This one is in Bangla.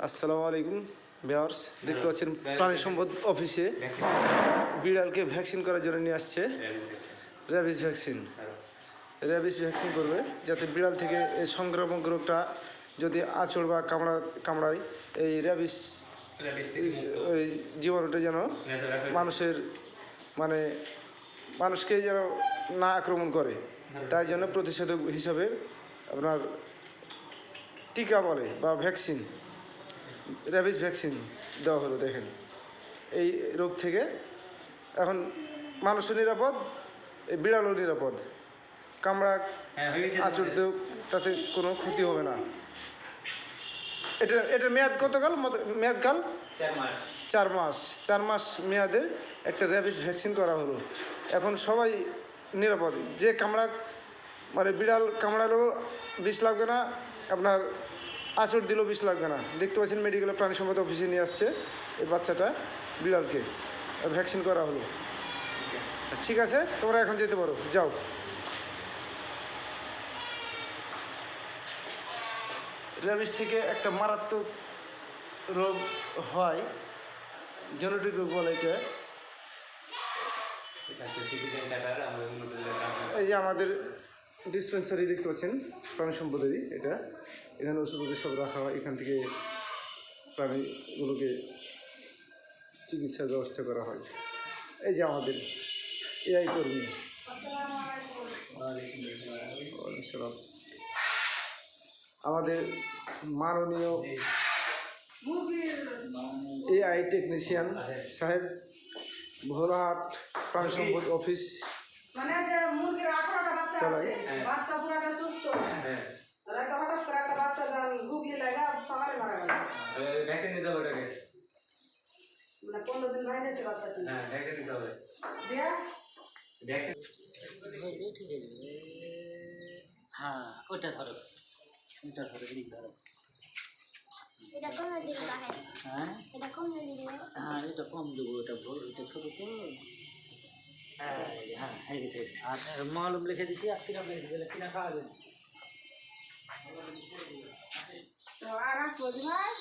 আসসালামু আলাইকুম ভিউয়ার্স, দেখতে পাচ্ছেন প্রাণী সম্পদ অফিসে বিড়ালকে ভ্যাকসিন করার জন্য নিয়ে আসছে। র্যাবিস ভ্যাকসিন করবে, যাতে বিড়াল থেকে এই সংক্রামক রোগটা যদি আঁচড় বা কামড়ায়, এই র্যাবিস ওই জীবাণুটা যেন মানুষের মানুষকে যেন না আক্রমণ করে, তাই জন্য প্রতিষেধক হিসাবে আপনার টিকা বলে বা ভ্যাকসিন, র্যাবিস ভ্যাকসিন দেওয়া হলো। দেখেন, এই রোগ থেকে এখন মানুষও নিরাপদ, এই বিড়ালও নিরাপদ। আঁচড়তেও তাতে কোনো ক্ষতি হবে না। এটার মেয়াদ কতকাল? মেয়াদকাল 4 মাস মেয়াদের একটা র্যাবিস ভ্যাকসিন করা হলো। এখন সবাই নিরাপদ। যে বিড়াল কামড়ালেও বিষ লাগবে না, আপনার আঁচড় দিলেও বিষ লাগবে না। দেখতে পাচ্ছেন মেডিকেলের প্রাণী সম্পদ অফিসে নিয়ে আসছে এই বাচ্চাটা, বিড়ালকে ভ্যাকসিন করা হলো। ঠিক আছে, তোমরা এখন যেতে পারো, যাও। র্যাবিস থেকে একটা মারাত্মক রোগ হয়, জেনেটিক রোগ বলে এটা। এই যে আমাদের ডিসপেন্সারি দেখতে পাচ্ছেন প্রাণী সম্পদেরই এটা, এখানে ওষুধ সব রাখা হয়। এখান থেকে প্রাণীগুলোকে চিকিৎসার ব্যবস্থা করা হয়। এই যে আমাদের এআই কর্মী, আমাদের মাননীয় এআই টেকনিশিয়ান সাহেব, ভোলাহাট প্রাণী সম্পদ অফিস চালাই। হ্যাঁ, ওটা ধরো, এটা ধরো, ধরো। হ্যাঁ, এটা কম দেবো, এটা এটা ছোটো তো। হ্যাঁ হ্যাঁ, আর মলম লিখে দিচ্ছি, আর সিরাপ লিখে দিলে কিনা খাওয়াবেন। আর আসবো ভাই।